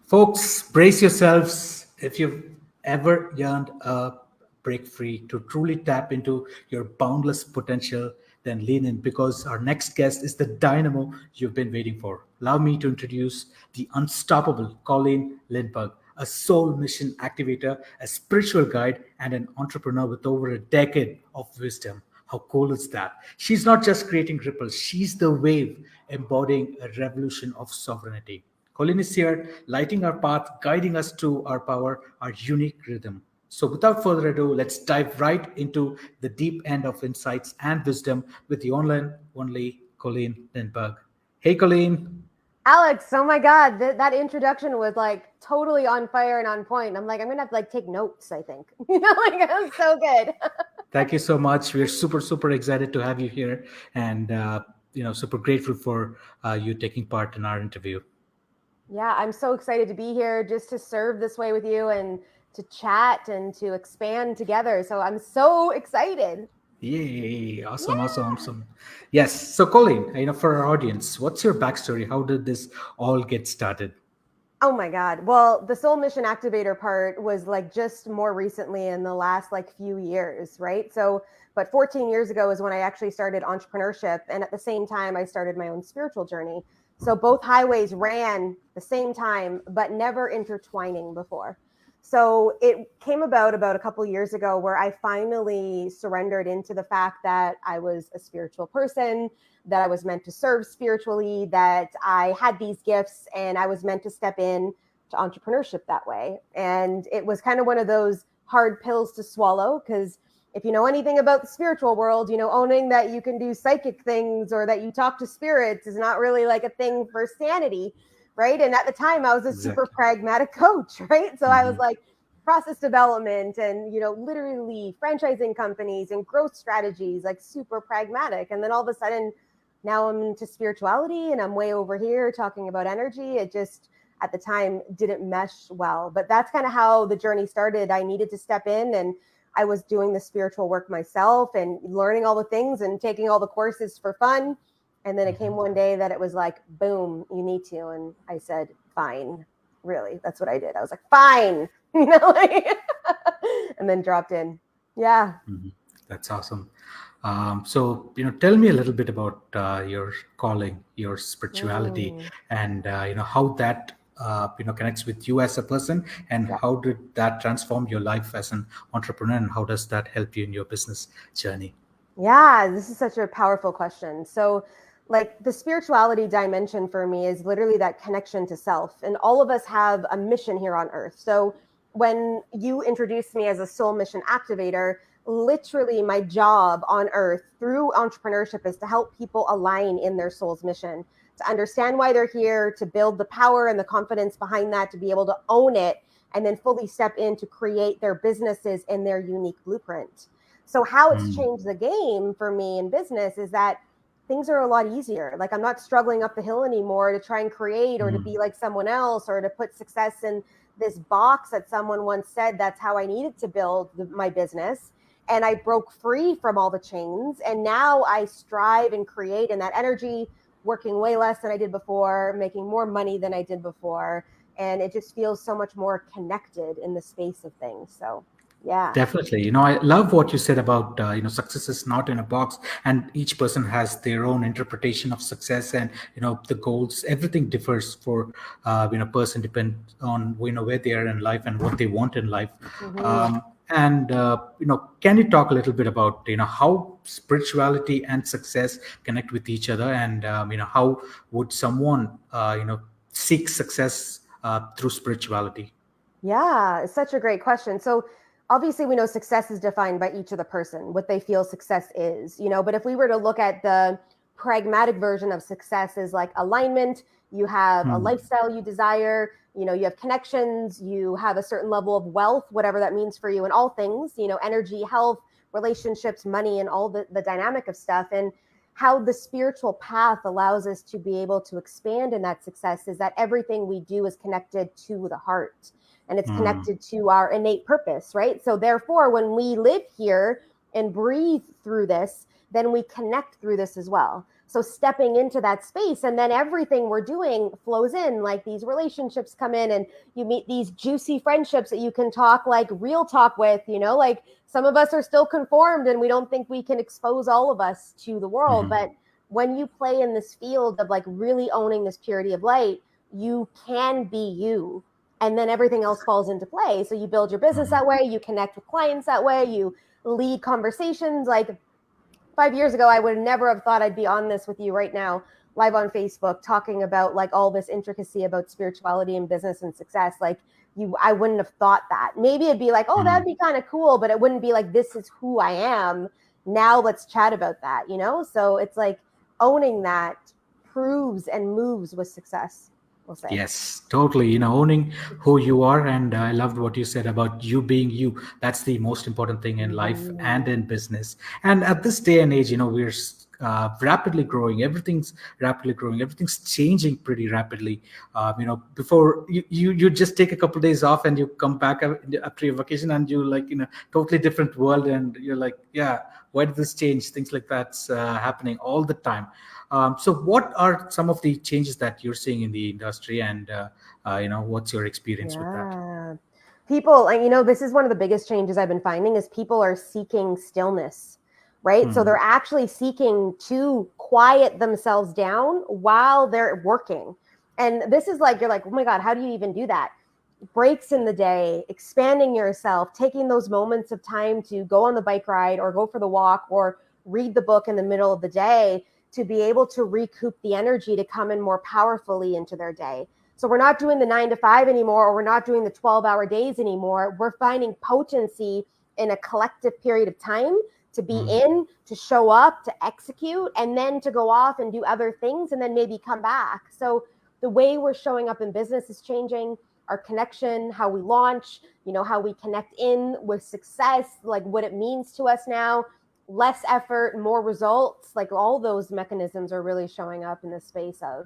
Folks, brace yourselves. If you've ever yearned a break free to truly tap into your boundless potential, then lean in because our next guest is the dynamo you've been waiting for. Allow me to introduce the unstoppable Colleen Lindbergh, a soul mission activator, a spiritual guide, and an entrepreneur with over a decade of wisdom. How cool is that? She's not just creating ripples, she's the wave embodying a revolution of sovereignty. Colleen is here, lighting our path, guiding us to our power, our unique rhythm. So, without further ado, let's dive right into the deep end of insights and wisdom with the online only Colleen Lindbergh. Hey, Colleen. Alex, oh my God, that introduction was like totally on fire and on point. I'm like, I'm gonna have to like take notes, I think. Like it was so good. Thank you so much. We're super excited to have you here, and super grateful for you taking part in our interview. Yeah, I'm so excited to be here just to serve this way with you and to chat and to expand together. So I'm so excited. Yay! Awesome. Yes. So, Colleen, for our audience, what's your backstory? How did this all get started? Oh my God. Well, the soul mission activator part was like just more recently in the last like few years, right? So, but 14 years ago is when I actually started entrepreneurship. And at the same time, I started my own spiritual journey. So both highways ran the same time, but never intertwining before. So it came about a couple of years ago where I finally surrendered into the fact that I was a spiritual person, that I was meant to serve spiritually, that I had these gifts and I was meant to step in to entrepreneurship that way. And it was kind of one of those hard pills to swallow because if you know anything about the spiritual world, owning that you can do psychic things or that you talk to spirits is not really like a thing for sanity, right? And at the time I was a super pragmatic coach, right? So I was like process development and, literally franchising companies and growth strategies, like super pragmatic. And then all of a sudden now I'm into spirituality and I'm way over here talking about energy. It just at the time didn't mesh well, but that's kind of how the journey started. I needed to step in and I was doing the spiritual work myself and learning all the things and taking all the courses for fun. And then it came one day that it was like, boom, you need to. And I said, fine, really. That's what I did. I was like, fine, and then dropped in. Yeah. Mm-hmm. That's awesome. So, tell me a little bit about your calling, your spirituality, and, how that connects with you as a person, and how did that transform your life as an entrepreneur, and how does that help you in your business journey? Yeah, this is such a powerful question. So, like the spirituality dimension for me is literally that connection to self, and all of us have a mission here on earth. So, when you introduced me as a soul mission activator, literally my job on earth through entrepreneurship is to help people align in their soul's mission, to understand why they're here, to build the power and the confidence behind that, to be able to own it, and then fully step in to create their businesses in their unique blueprint. So how it's changed the game for me in business is that things are a lot easier. Like I'm not struggling up the hill anymore to try and create or to be like someone else or to put success in this box that someone once said that's how I needed to build my business. And I broke free from all the chains. And now I strive and create in that energy, working way less than I did before, making more money than I did before. And it just feels so much more connected in the space of things. So, yeah. Definitely. I love what you said about, success is not in a box, and each person has their own interpretation of success, and, the goals, everything differs for, person depends on, where they are in life and what they want in life. And can you talk a little bit about how spirituality and success connect with each other, and how would someone seek success through spirituality? Yeah, it's such a great question. So obviously we know success is defined by each of the person, what they feel success is, but if we were to look at the pragmatic version of success is like alignment, you have a lifestyle you desire, you have connections, you have a certain level of wealth, whatever that means for you in all things, energy, health, relationships, money, and all the dynamic of stuff. And how the spiritual path allows us to be able to expand in that success is that everything we do is connected to the heart. And it's connected to our innate purpose, right? So therefore, when we live here and breathe through this, then we connect through this as well. So stepping into that space, and then everything we're doing flows in, like these relationships come in, and you meet these juicy friendships that you can talk like real talk with, like some of us are still conformed and we don't think we can expose all of us to the world. But when you play in this field of like really owning this purity of light, you can be you. And then everything else falls into play. So you build your business that way, you connect with clients that way, you lead conversations. Like 5 years ago, I would never have thought I'd be on this with you right now, live on Facebook, talking about like all this intricacy about spirituality and business and success. Like I wouldn't have thought that. Maybe it'd be like, oh, that'd be kind of cool, but it wouldn't be like, this is who I am. Now let's chat about that, So it's like owning that proves and moves with success. We'll say. Yes, totally. Owning who you are. And I loved what you said about you being you. That's the most important thing in life and in business. And at this day and age, we're rapidly growing. Everything's rapidly growing. Everything's changing pretty rapidly. Before you just take a couple of days off and you come back after your vacation and you're like in a totally different world. And you're like, yeah, why did this change? Things like that's happening all the time. So what are some of the changes that you're seeing in the industry, and what's your experience with that? People, this is one of the biggest changes I've been finding is people are seeking stillness, right? So they're actually seeking to quiet themselves down while they're working. And this is like, you're like, oh my God, how do you even do that? Breaks in the day, expanding yourself, taking those moments of time to go on the bike ride or go for the walk or read the book in the middle of the day, to be able to recoup the energy to come in more powerfully into their day. So we're not doing the 9 to 5 anymore, or we're not doing the 12-hour days anymore. We're finding potency in a collective period of time to be in, to show up, to execute, and then to go off and do other things and then maybe come back. So the way we're showing up in business is changing. Our connection, how we launch, how we connect in with success, like what it means to us now. Less effort, more results, like all those mechanisms are really showing up in the space of.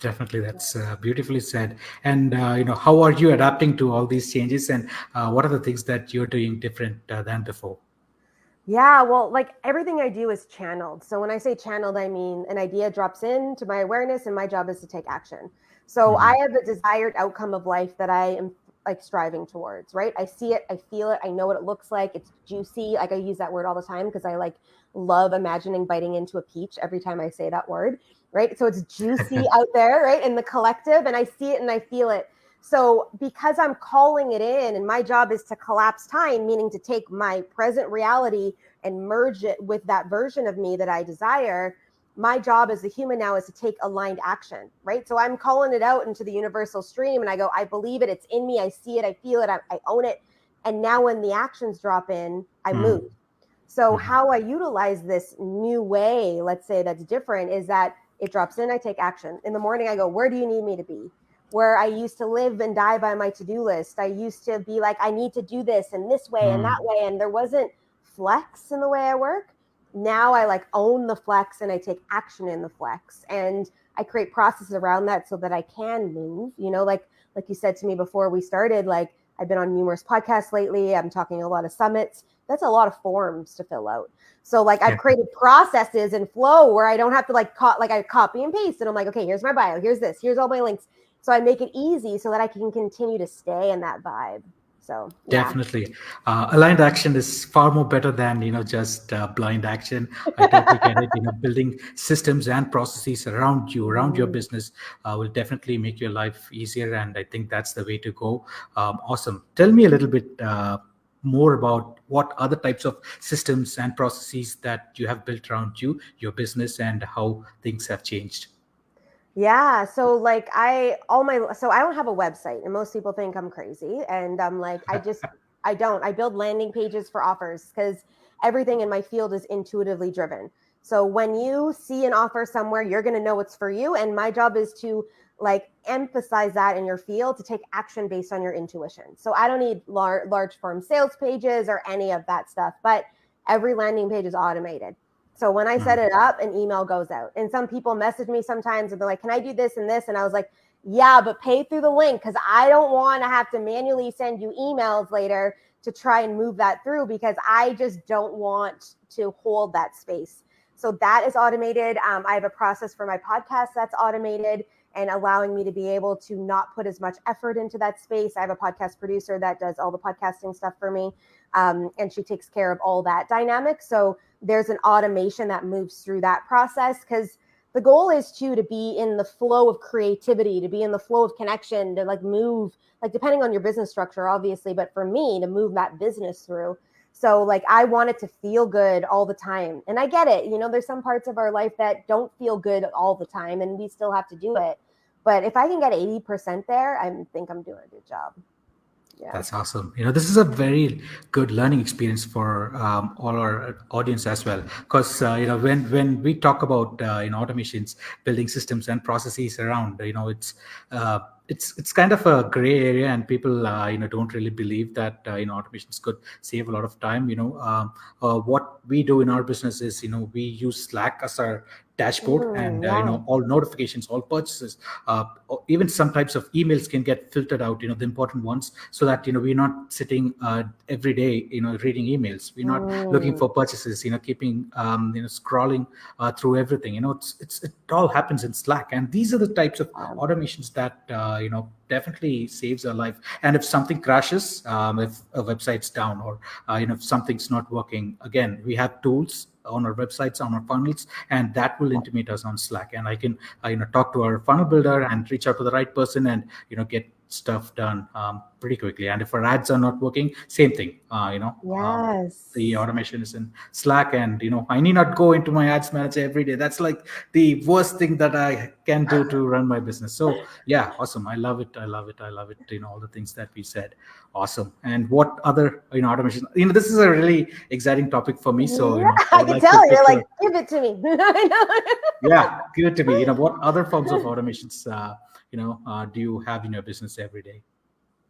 Definitely, that's beautifully said. And how are you adapting to all these changes, and what are the things that you're doing different than before? Yeah, well, like everything I do is channeled. So when I say channeled, I mean an idea drops into my awareness and my job is to take action. So I have a desired outcome of life that I am like striving towards, right? I see it, I feel it, I know what it looks like. It's juicy. Like I use that word all the time because I like love imagining biting into a peach every time I say that word, right? So it's juicy out there, right? In the collective, and I see it and I feel it. So because I'm calling it in, and my job is to collapse time, meaning to take my present reality and merge it with that version of me that I desire, my job as a human now is to take aligned action, right? So I'm calling it out into the universal stream and I go, I believe it, it's in me, I see it, I feel it, I own it. And now when the actions drop in, I move. So how I utilize this new way, let's say that's different, is that it drops in, I take action. In the morning, I go, where do you need me to be? Where I used to live and die by my to-do list. I used to be like, I need to do this and this way and that way. And there wasn't flex in the way I work. Now I like own the flex and I take action in the flex. And I create processes around that so that I can move, like you said to me before we started, like I've been on numerous podcasts lately. I'm talking a lot of summits. That's a lot of forms to fill out. So like I've created processes and flow where I don't have to I copy and paste and I'm like, okay, here's my bio. Here's this, here's all my links. So I make it easy so that I can continue to stay in that vibe. So yeah. Definitely, aligned action is far more better than just blind action. I totally get it. Building systems and processes around you, around your business, will definitely make your life easier, and I think that's the way to go. Awesome. Tell me a little bit more about what other types of systems and processes that you have built around you, your business, and how things have changed. Yeah. So like I don't have a website and most people think I'm crazy. And I'm like, I don't. I build landing pages for offers because everything in my field is intuitively driven. So when you see an offer somewhere, you're going to know it's for you. And my job is to like emphasize that in your field to take action based on your intuition. So I don't need large firm sales pages or any of that stuff, but every landing page is automated. So when I set it up, an email goes out. And some people message me sometimes and they're like, can I do this and this? And I was like, yeah, but pay through the link because I don't want to have to manually send you emails later to try and move that through because I just don't want to hold that space. So that is automated. I have a process for my podcast that's automated and allowing me to be able to not put as much effort into that space. I have a podcast producer that does all the podcasting stuff for me, and she takes care of all that dynamic. So there's an automation that moves through that process, because the goal is to be in the flow of creativity, to be in the flow of connection, to like move, like depending on your business structure, obviously, but for me to move that business through. So like I want it to feel good all the time. And I get it. There's some parts of our life that don't feel good all the time and we still have to do it. But if I can get 80% there, I think I'm doing a good job. Yeah. That's awesome. This is a very good learning experience for all our audience as well. Because when we talk about automations, building systems and processes around, it's kind of a gray area, and people don't really believe that automations could save a lot of time. What we do in our business is we use Slack as our dashboard, and Yeah. all notifications, all purchases, even some types of emails can get filtered out, the important ones, so that we're not sitting every day reading emails. We're not looking for purchases, keeping scrolling through everything. It all happens in Slack, and these are the types of automations that definitely saves our life. And if something crashes, if a website's down, or if something's not working, again, we have tools on our websites, on our funnels, and that will intimate us on Slack. And I can talk to our funnel builder and reach out to the right person, and get stuff done pretty quickly. And if our ads are not working, same thing. Yes. The automation is in Slack, and I need not go into my ads manager every day. That's like the worst thing that I can do to run my business. So yeah, awesome. I love it. All the things that we said. Awesome. And what other automation? This is a really exciting topic for me. So Yeah, I I would can like to tell you're pick like, give it to me. I know. yeah, give it to me. What other forms of automations do you have in your business every day?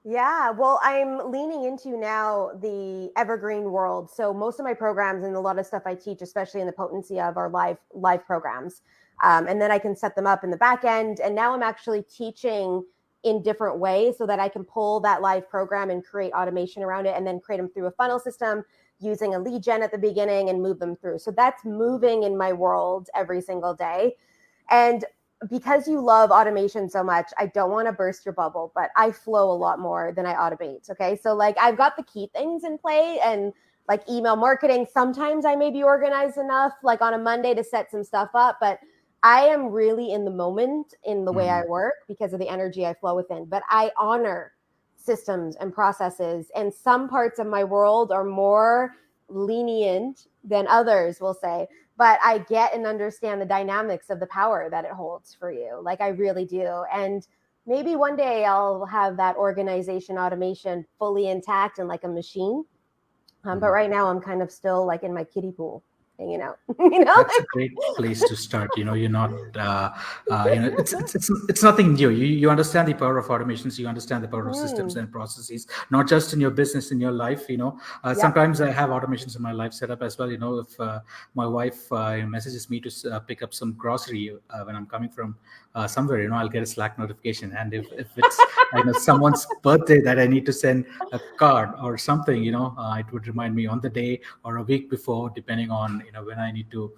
Yeah, well, I'm leaning into now the evergreen world. So most of my programs and a lot of stuff I teach, especially in the potency of, are live programs, and then I can set them up in the back end. And now I'm actually teaching in different ways so that I can pull that live program and create automation around it, and then create them through a funnel system using a lead gen at the beginning and move them through. So that's moving in my world every single day. And because you love automation so much, I don't want to burst your bubble, but I flow a lot more than I automate. Okay. So like I've got the key things in play, and like email marketing, sometimes I may be organized enough like on a Monday to set some stuff up, but I am really in the moment in the way I work because of the energy I flow within. But I honor systems and processes, and some parts of my world are more lenient than others, will say, but I get and understand the dynamics of the power that it holds for you. Like I really do. And maybe one day I'll have that organization automation fully intact and like a machine. But right now I'm kind of still like in my kiddie pool hanging out. That's a great place to start. You're not, it's nothing new. You understand the power of automations. You understand the power of systems and processes, not just in your business, in your life. Yep. Sometimes I have automations in my life set up as well. If my wife messages me to pick up some grocery when I'm coming from somewhere, I'll get a Slack notification. And if it's someone's birthday that I need to send a card or something, it would remind me on the day or a week before, depending on when I need to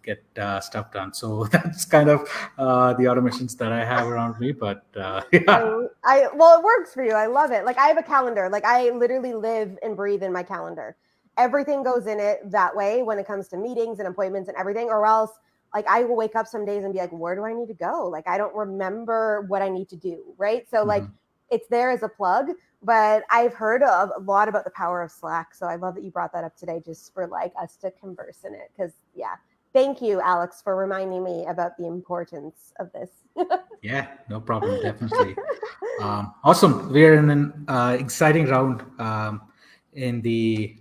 get stuff done. So that's kind of the automations that I have around me. But yeah. Well, it works for you. I love it. Like I have a calendar. Like I literally live and breathe in my calendar. Everything goes in it that way when it comes to meetings and appointments and everything. Or else, like I will wake up some days and be like, where do I need to go? Like I don't remember what I need to do. Right. So like it's there as a plug. But I've heard a lot about the power of Slack. So I love that you brought that up today, just for like us to converse in it. Because yeah, thank you, Alex, for reminding me about the importance of this. Yeah, no problem. Definitely. Awesome. We're in an exciting round in the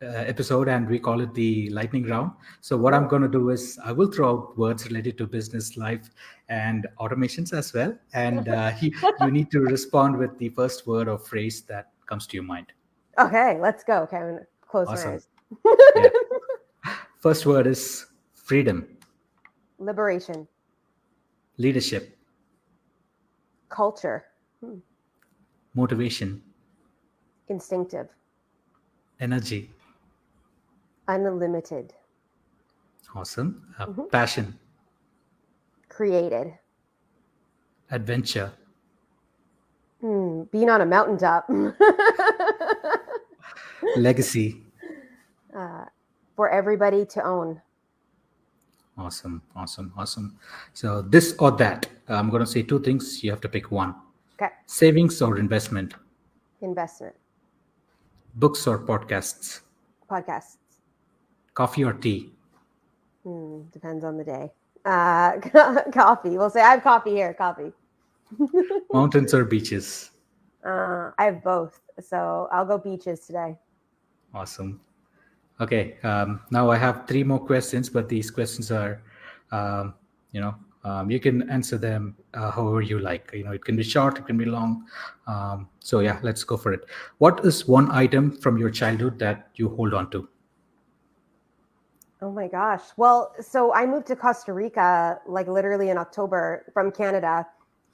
episode, and we call it the lightning round. So what I'm going to do is I will throw out words related to business, life, and automations as well. And you need to respond with the first word or phrase that comes to your mind. Okay, let's go. Okay, I'm going to close Awesome. my eyes. Yeah. First word is freedom. Liberation. Leadership. Culture. Motivation. Instinctive. Energy. Unlimited. Awesome. Mhm. Passion, Created. adventure, Being on a mountaintop. legacy. uh, for everybody to own. Awesome, awesome, awesome. So this or that. I'm going to say two things. You have to pick one. Okay. Savings or investment, Investment. books or podcasts, Podcasts. coffee or tea, Depends on the day. Coffee. We'll say I have coffee here. Coffee. mountains or beaches. I have both. So I'll go beaches today. Awesome. Okay. Now I have three more questions, but these questions are, um, you can answer them however you like. It can be short, it can be long. So yeah, let's go for it. What is one item from your childhood that you hold on to? Oh my gosh. Well, so I moved to Costa Rica like literally in October from Canada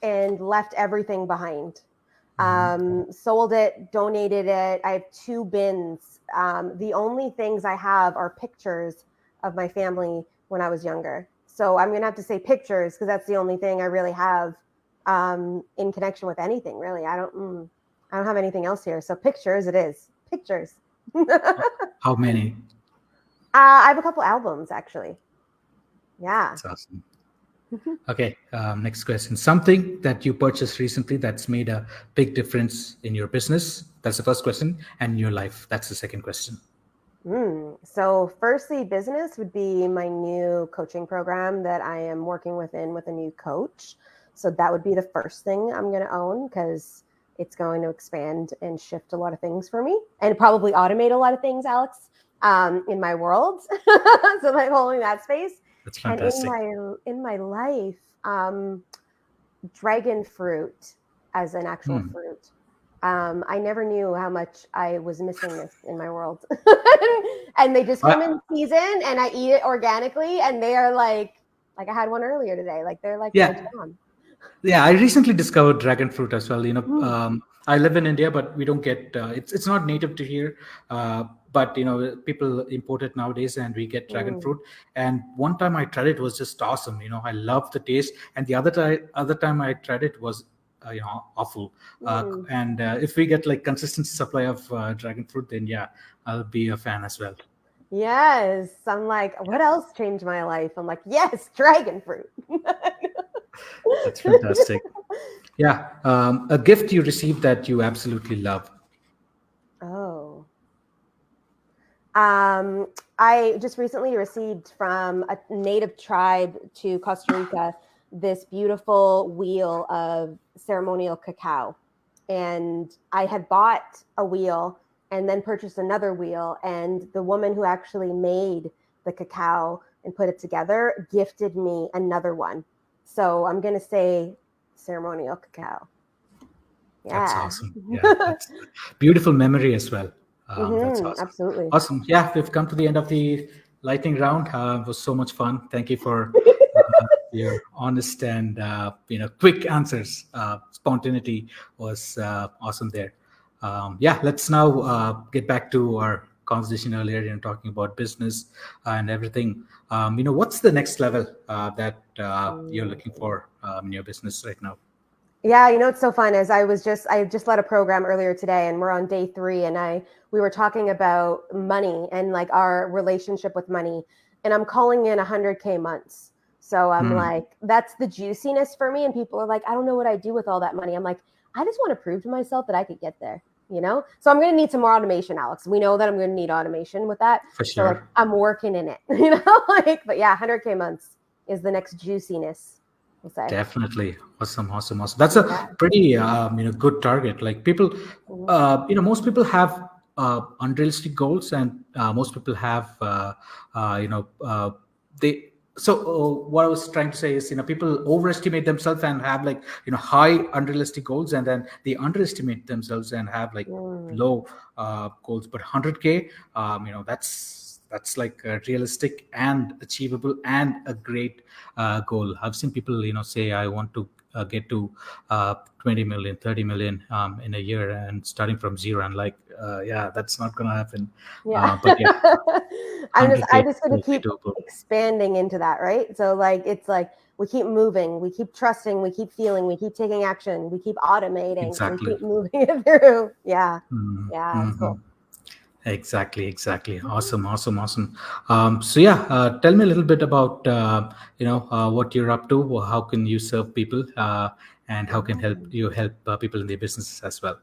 and left everything behind. Sold it, donated it. I have 2 bins. The only things I have are pictures of my family when I was younger. So I'm gonna have to say pictures because that's the only thing I really have in connection with anything. Really, I don't have anything else here. So pictures, it is pictures. How many? I have a couple albums actually. Yeah. That's awesome. Okay, next question. Something that you purchased recently that's made a big difference in your business. That's the first question. And in your life. That's the second question. So firstly, business would be my new coaching program that I am working with a new coach. So that would be the first thing I'm going to own because it's going to expand and shift a lot of things for me and probably automate a lot of things, Alex, in my world. So like holding that space. That's And fantastic. in my life, dragon fruit as an actual fruit. I never knew how much I was missing this in my world. And they just come in season and I eat it organically and they are like I had one earlier today. Like they're like my jam. Yeah, I recently discovered dragon fruit as well. I live in India, but we don't get it's not native to here. But people import it nowadays, and we get dragon fruit. And one time I tried it, was just awesome. I love the taste. And the other time I tried it was awful. And if we get like consistent supply of dragon fruit, then yeah, I'll be a fan as well. Yes. I'm like, what else changed my life? I'm like, yes, dragon fruit. That's fantastic. Yeah. A gift you received that you absolutely love. Oh. I just recently received from a native tribe to Costa Rica this beautiful wheel of ceremonial cacao. And I had bought a wheel and then purchased another wheel. And the woman who actually made the cacao and put it together gifted me another one. So I'm going to say ceremonial cacao. Yeah. That's awesome. Yeah, that's beautiful memory as well. That's awesome. Absolutely. Awesome. Yeah, we've come to the end of the lightning round. It was so much fun. Thank you for your honest and quick answers. Spontaneity was awesome there. Yeah, let's now get back to our conversation earlier, talking about business and everything. What's the next level that you're looking for in your business right now? Yeah, it's so fun. I just led a program earlier today, and we're on day 3, and we were talking about money and like our relationship with money, and I'm calling in 100K months. So I'm like, that's the juiciness for me. And people are like, I don't know what I do with all that money. I'm like, I just want to prove to myself that I could get there. So I'm going to need some more automation, Alex. We know that I'm going to need automation with that. For sure. So like, I'm working in it. But yeah, 100K months is the next juiciness. Say. Definitely. Awesome. That's a pretty good target. Like people, most people have unrealistic goals, and most people have they. So what I was trying to say is, people overestimate themselves and have like high unrealistic goals, and then they underestimate themselves and have like low goals. But 100K, that's that's like a realistic and achievable and a great goal. I've seen people, say, I want to get to 20 million, 30 million in a year, and starting from zero. And like, yeah, that's not going to happen. Yeah. But yeah, I 100K just gonna totally keep doable. expanding into that, right? So like it's like we keep moving, we keep trusting, we keep feeling, we keep taking action, we keep automating, we Exactly. keep moving it through. Yeah. Mm-hmm. Yeah, it's Mm-hmm. cool. Exactly. Awesome. So yeah, tell me a little bit about what you're up to. How can you serve people, and how can you help people in their businesses as well?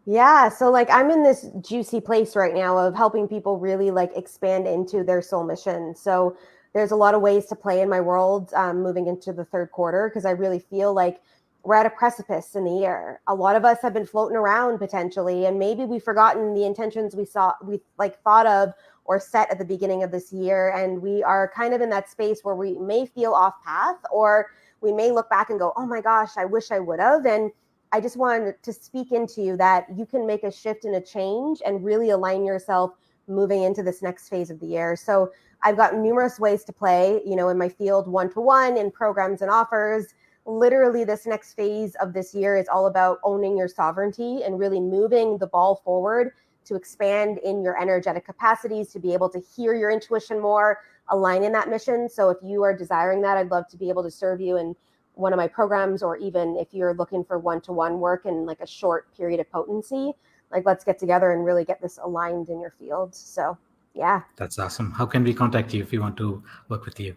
Yeah, so like I'm in this juicy place right now of helping people really like expand into their soul mission. So there's a lot of ways to play in my world moving into the third quarter because I really feel like we're at a precipice in the year. A lot of us have been floating around potentially, and maybe we've forgotten the intentions we like thought of or set at the beginning of this year, and we are kind of in that space where we may feel off path, or we may look back and go, "Oh my gosh, I wish I would have." And I just wanted to speak into you that you can make a shift and a change and really align yourself moving into this next phase of the year. So I've got numerous ways to play, in my field, one-to-one, in programs and offers. Literally, this next phase of this year is all about owning your sovereignty and really moving the ball forward to expand in your energetic capacities, to be able to hear your intuition more, align in that mission. So if you are desiring that, I'd love to be able to serve you in one of my programs, or even if you're looking for one-to-one work in like a short period of potency, like let's get together and really get this aligned in your field. So yeah. That's awesome. How can we contact you if we want to work with you?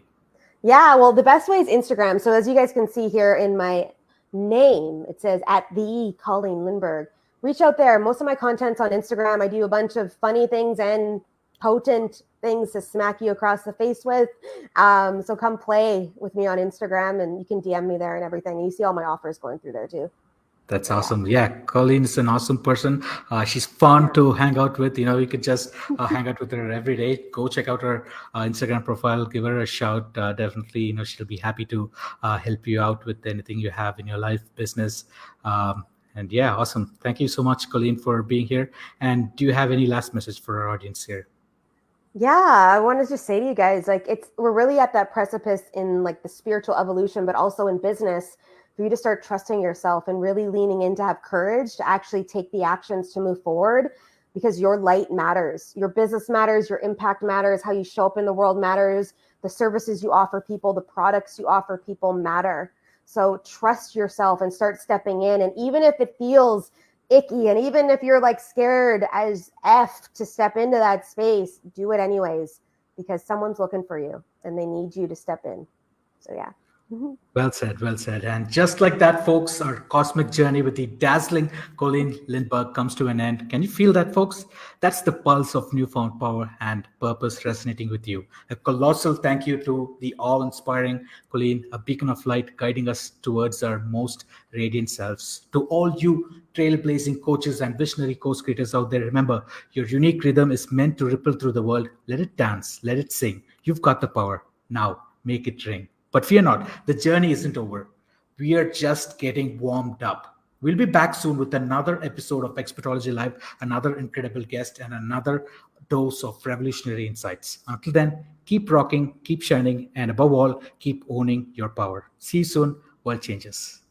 Yeah, well, the best way is Instagram. So as you guys can see here in my name, it says at the Colleen Lindberg. Reach out there. Most of my content's on Instagram. I do a bunch of funny things and potent things to smack you across the face with. So come play with me on Instagram, and you can DM me there and everything. You see all my offers going through there too. That's So, yeah. awesome. Yeah, Colleen is an awesome person. She's fun to hang out with. You could just hang out with her every day. Go check out her Instagram profile. Give her a shout. Definitely, she'll be happy to help you out with anything you have in your life, business. And yeah, awesome. Thank you so much, Colleen, for being here. And do you have any last message for our audience here? Yeah, I want to just say to you guys, like we're really at that precipice in like the spiritual evolution, but also in business, for you to start trusting yourself and really leaning in to have courage to actually take the actions to move forward, because your light matters. Your business matters, your impact matters, how you show up in the world matters, the services you offer people, the products you offer people matter. So trust yourself and start stepping in. And even if it feels icky, and even if you're like scared as F to step into that space, do it anyways, because someone's looking for you and they need you to step in. So yeah. Well said, well said. And just like that, folks, our cosmic journey with the dazzling Colleen Lindberg comes to an end. Can you feel that, folks? That's the pulse of newfound power and purpose resonating with you. A colossal thank you to the awe-inspiring Colleen, a beacon of light guiding us towards our most radiant selves. To all you trailblazing coaches and visionary course creators out there, remember, your unique rhythm is meant to ripple through the world. Let it dance, let it sing. You've got the power. Now, make it ring. But fear not, the journey isn't over. We are just getting warmed up. We'll be back soon with another episode of Xpertology Live, another incredible guest, and another dose of revolutionary insights. Until then, keep rocking, keep shining, and above all, keep owning your power. See you soon. World changes.